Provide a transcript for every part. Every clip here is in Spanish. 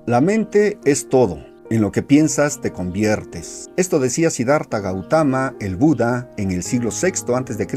La mente es todo. En lo que piensas te conviertes. Esto decía Siddhartha Gautama, el Buda, en el siglo VI a.C.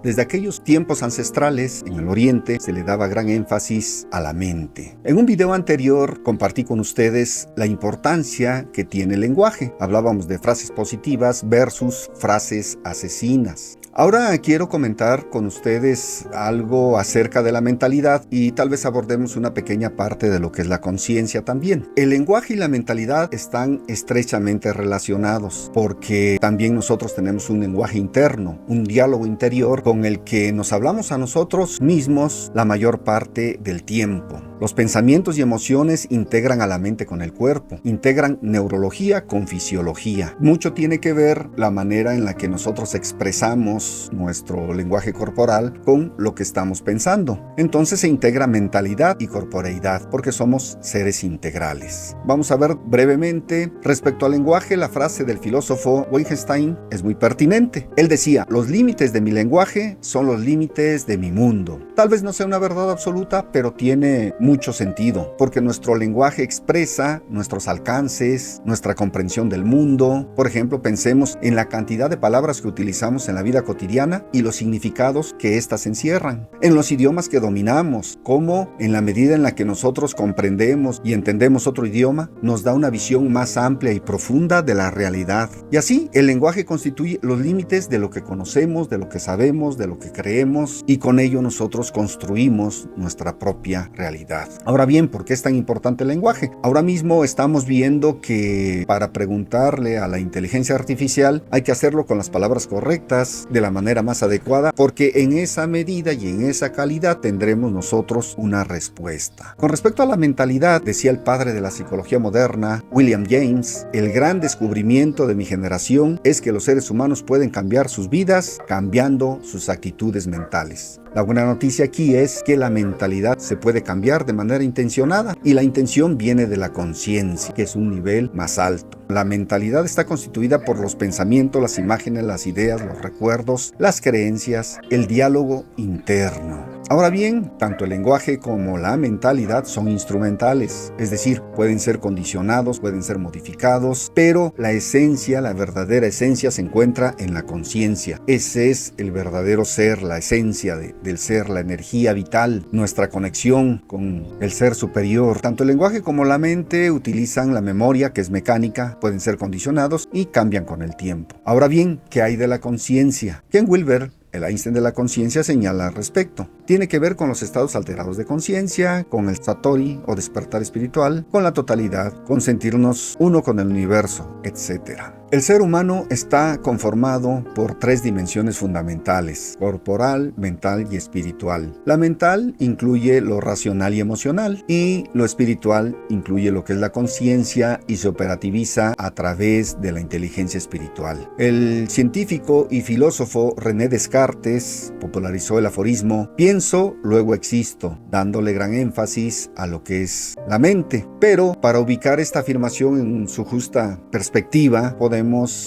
Desde aquellos tiempos ancestrales, en el Oriente, se le daba gran énfasis a la mente. En un video anterior compartí con ustedes la importancia que tiene el lenguaje. Hablábamos de frases positivas versus frases asesinas. Ahora quiero comentar con ustedes algo acerca de la mentalidad y tal vez abordemos una pequeña parte de lo que es la conciencia también. El lenguaje y la mentalidad están estrechamente relacionados porque también nosotros tenemos un lenguaje interno, un diálogo interior con el que nos hablamos a nosotros mismos la mayor parte del tiempo. Los pensamientos y emociones integran a la mente con el cuerpo, integran neurología con fisiología. Mucho tiene que ver la manera en la que nosotros expresamos nuestro lenguaje corporal con lo que estamos pensando. Entonces se integra mentalidad y corporeidad porque somos seres integrales. Vamos a ver brevemente respecto al lenguaje. La frase del filósofo Wittgenstein es muy pertinente. Él decía: los límites de mi lenguaje son los límites de mi mundo. Tal vez no sea una verdad absoluta, pero tiene mucho sentido, porque nuestro lenguaje expresa nuestros alcances, nuestra comprensión del mundo. Por ejemplo, pensemos en la cantidad de palabras que utilizamos en la vida cotidiana y los significados que éstas encierran. En los idiomas que dominamos, cómo en la medida en la que nosotros comprendemos y entendemos otro idioma, nos da una visión más amplia y profunda de la realidad. Y así, el lenguaje constituye los límites de lo que conocemos, de lo que sabemos, de lo que creemos, y con ello nosotros construimos nuestra propia realidad. Ahora bien, ¿por qué es tan importante el lenguaje? Ahora mismo estamos viendo que para preguntarle a la inteligencia artificial hay que hacerlo con las palabras correctas, de la manera más adecuada, porque en esa medida y en esa calidad tendremos nosotros una respuesta. Con respecto a la mentalidad, decía el padre de la psicología moderna, William James: el gran descubrimiento de mi generación es que los seres humanos pueden cambiar sus vidas cambiando sus actitudes mentales. La buena noticia aquí es que la mentalidad se puede cambiar de manera intencionada y la intención viene de la conciencia, que es un nivel más alto. La mentalidad está constituida por los pensamientos, las imágenes, las ideas, los recuerdos, las creencias, el diálogo interno. Ahora bien, tanto el lenguaje como la mentalidad son instrumentales, es decir, pueden ser condicionados, pueden ser modificados, pero la esencia, la verdadera esencia se encuentra en la conciencia. Ese es el verdadero ser, la esencia del ser, la energía vital, nuestra conexión con el ser superior. Tanto el lenguaje como la mente utilizan la memoria, que es mecánica, pueden ser condicionados y cambian con el tiempo. Ahora bien, ¿qué hay de la conciencia? Ken Wilber, el Einstein de la conciencia, señala al respecto. Tiene que ver con los estados alterados de conciencia, con el satori o despertar espiritual, con la totalidad, con sentirnos uno con el universo, etc. El ser humano está conformado por tres dimensiones fundamentales: corporal, mental y espiritual. La mental incluye lo racional y emocional, y lo espiritual incluye lo que es la conciencia y se operativiza a través de la inteligencia espiritual. El científico y filósofo René Descartes popularizó el aforismo: pienso, luego existo, dándole gran énfasis a lo que es la mente. Pero para ubicar esta afirmación en su justa perspectiva, podemos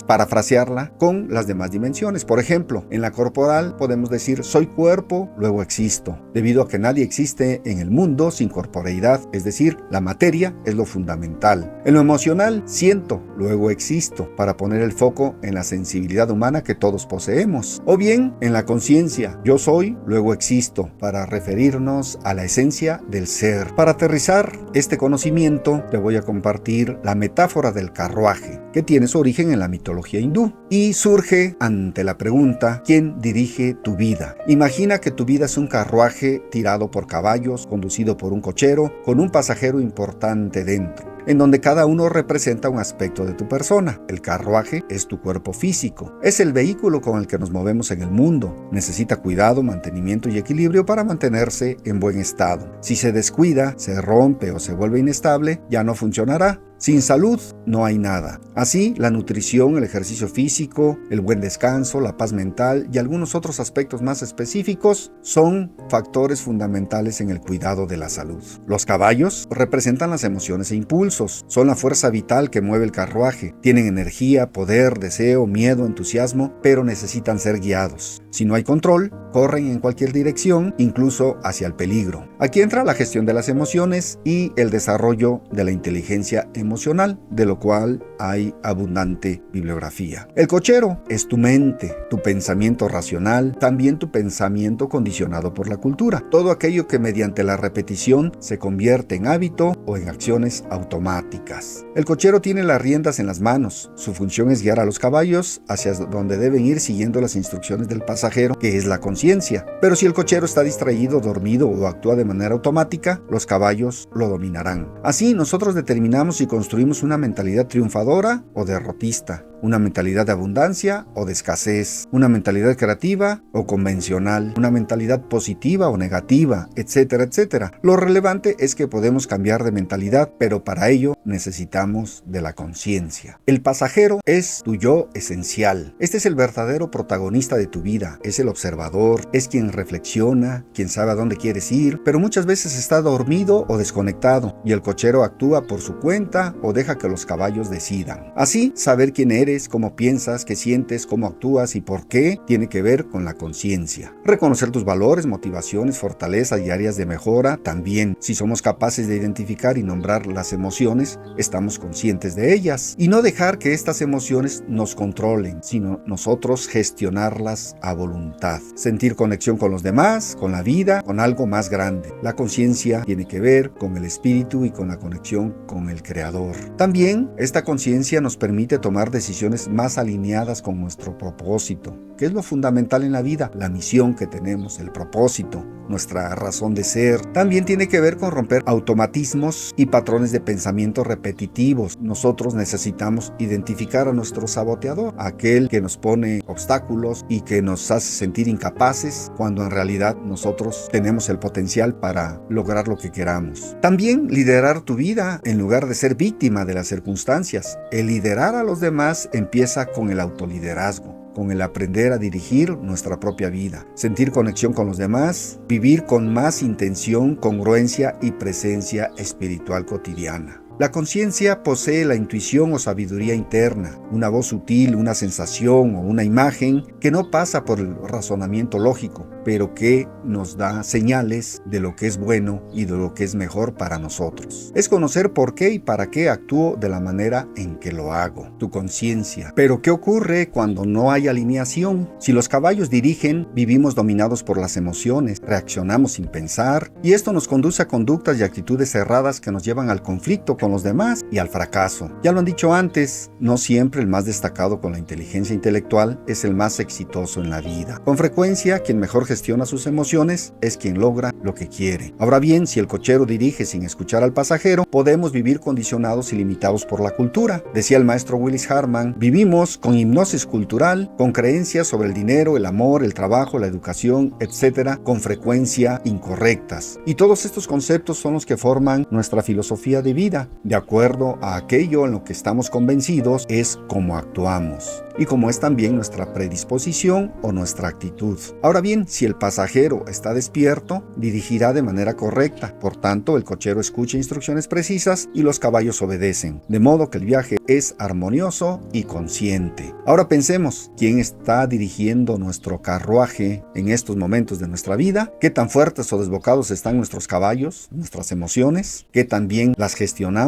parafrasearla con las demás dimensiones. Por ejemplo, en la corporal podemos decir: soy cuerpo, luego existo, debido a que nadie existe en el mundo sin corporeidad, es decir, la materia es lo fundamental. En lo emocional, siento, luego existo, para poner el foco en la sensibilidad humana que todos poseemos. O bien, en la conciencia, yo soy, luego existo, para referirnos a la esencia del ser. Para aterrizar este conocimiento, te voy a compartir la metáfora del carruaje, que tiene su origen en la mitología hindú y surge ante la pregunta: ¿quién dirige tu vida? Imagina que tu vida es un carruaje tirado por caballos, conducido por un cochero, con un pasajero importante dentro, en donde cada uno representa un aspecto de tu persona. El carruaje es tu cuerpo físico, es el vehículo con el que nos movemos en el mundo. Necesita cuidado, mantenimiento y equilibrio para mantenerse en buen estado. Si se descuida, se rompe o se vuelve inestable, ya no funcionará. Sin salud no hay nada. Así, la nutrición, el ejercicio físico, el buen descanso, la paz mental y algunos otros aspectos más específicos son factores fundamentales en el cuidado de la salud. Los caballos representan las emociones e impulsos, son la fuerza vital que mueve el carruaje, tienen energía, poder, deseo, miedo, entusiasmo, pero necesitan ser guiados. Si no hay control, corren en cualquier dirección, incluso hacia el peligro. Aquí entra la gestión de las emociones y el desarrollo de la inteligencia emocional, de lo cual hay abundante bibliografía. El cochero es tu mente, tu pensamiento racional, también tu pensamiento condicionado por la cultura. Todo aquello que mediante la repetición se convierte en hábito o en acciones automáticas. El cochero tiene las riendas en las manos. Su función es guiar a los caballos hacia donde deben ir siguiendo las instrucciones del pasajero, que es la conciencia. Pero si el cochero está distraído, dormido o actúa de manera automática, los caballos lo dominarán. Así, nosotros determinamos si construimos una mentalidad triunfadora o derrotista, una mentalidad de abundancia o de escasez, una mentalidad creativa o convencional, una mentalidad positiva o negativa, etcétera, etcétera. Lo relevante es que podemos cambiar de mentalidad, pero para ello necesitamos de la conciencia. El pasajero es tu yo esencial. Este es el verdadero protagonista de tu vida, es el observador, es quien reflexiona, quien sabe a dónde quieres ir, pero muchas veces está dormido o desconectado, y el cochero actúa por su cuenta o deja que los caballos decidan. Así, saber quién eres, cómo piensas, qué sientes, cómo actúas y por qué tiene que ver con la conciencia. Reconocer tus valores, motivaciones, fortalezas y áreas de mejora también. Si somos capaces de identificar y nombrar las emociones, estamos conscientes de ellas. Y no dejar que estas emociones nos controlen, sino nosotros gestionarlas a voluntad. Sentir conexión con los demás, con la vida, con algo más grande. La conciencia tiene que ver con el espíritu y con la conexión con el Creador. También esta conciencia nos permite tomar decisiones más alineadas con nuestro propósito, que es lo fundamental en la vida, la misión que tenemos, el propósito, nuestra razón de ser. También tiene que ver con romper automatismos y patrones de pensamiento repetitivos. Nosotros necesitamos identificar a nuestro saboteador, aquel que nos pone obstáculos y que nos hace sentir incapaces, cuando en realidad nosotros tenemos el potencial para lograr lo que queramos. También liderar tu vida en lugar de ser víctima de las circunstancias. El liderar a los demás empieza con el autoliderazgo, con el aprender a dirigir nuestra propia vida, sentir conexión con los demás, vivir con más intención, congruencia y presencia espiritual cotidiana. La conciencia posee la intuición o sabiduría interna, una voz sutil, una sensación o una imagen que no pasa por el razonamiento lógico, pero que nos da señales de lo que es bueno y de lo que es mejor para nosotros. Es conocer por qué y para qué actúo de la manera en que lo hago, tu conciencia. Pero ¿qué ocurre cuando no hay alineación? Si los caballos dirigen, vivimos dominados por las emociones, reaccionamos sin pensar, y esto nos conduce a conductas y actitudes cerradas que nos llevan al conflicto con los demás y al fracaso. Ya lo han dicho antes, no siempre el más destacado con la inteligencia intelectual es el más exitoso en la vida. Con frecuencia, quien mejor gestiona sus emociones es quien logra lo que quiere. Ahora bien, si el cochero dirige sin escuchar al pasajero, podemos vivir condicionados y limitados por la cultura. Decía el maestro Willis Hartman, vivimos con hipnosis cultural, con creencias sobre el dinero, el amor, el trabajo, la educación, etcétera, con frecuencia incorrectas. Y todos estos conceptos son los que forman nuestra filosofía de vida. De acuerdo a aquello en lo que estamos convencidos, es como actuamos, y como es también nuestra predisposición o nuestra actitud. Ahora bien, si el pasajero está despierto, dirigirá de manera correcta. Por tanto, el cochero escucha instrucciones precisas y los caballos obedecen, de modo que el viaje es armonioso y consciente. Ahora pensemos, ¿quién está dirigiendo nuestro carruaje en estos momentos de nuestra vida? ¿Qué tan fuertes o desbocados están nuestros caballos, nuestras emociones? ¿Qué tan bien las gestionamos?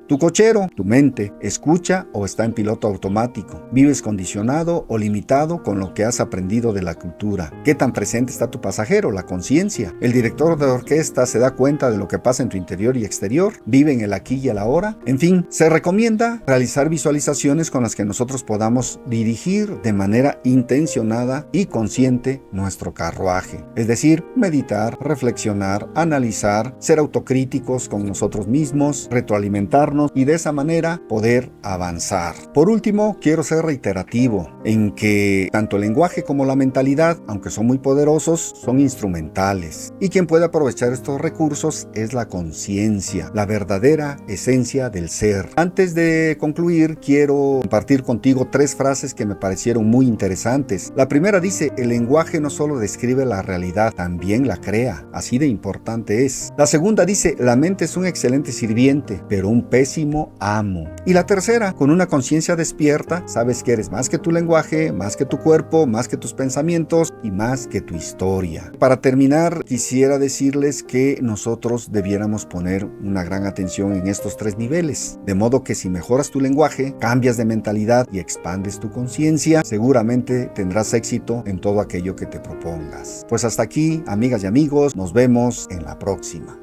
Tu cochero, tu mente, escucha o está en piloto automático. ¿Vives condicionado o limitado con lo que has aprendido de la cultura? ¿Qué tan presente está tu pasajero, la conciencia? ¿El director de orquesta se da cuenta de lo que pasa en tu interior y exterior? ¿Vive en el aquí y el ahora? En fin, se recomienda realizar visualizaciones con las que nosotros podamos dirigir de manera intencionada y consciente nuestro carruaje. Es decir, meditar, reflexionar, analizar, ser autocríticos con nosotros mismos, retroalimentarnos y de esa manera poder avanzar. Por último, quiero ser reiterativo narrativo, en que tanto el lenguaje como la mentalidad, aunque son muy poderosos, son instrumentales. Y quien puede aprovechar estos recursos es la conciencia, la verdadera esencia del ser. Antes de concluir, quiero compartir contigo 3 frases que me parecieron muy interesantes. La primera dice: el lenguaje no solo describe la realidad, también la crea. Así de importante es. La segunda dice: la mente es un excelente sirviente, pero un pésimo amo. Y la tercera: con una conciencia despierta, sabes que eres más que tu lenguaje, más que tu cuerpo, más que tus pensamientos y más que tu historia. Para terminar, quisiera decirles que nosotros debiéramos poner una gran atención en estos 3 niveles, de modo que si mejoras tu lenguaje, cambias de mentalidad y expandes tu conciencia, seguramente tendrás éxito en todo aquello que te propongas. Pues hasta aquí, amigas y amigos, nos vemos en la próxima.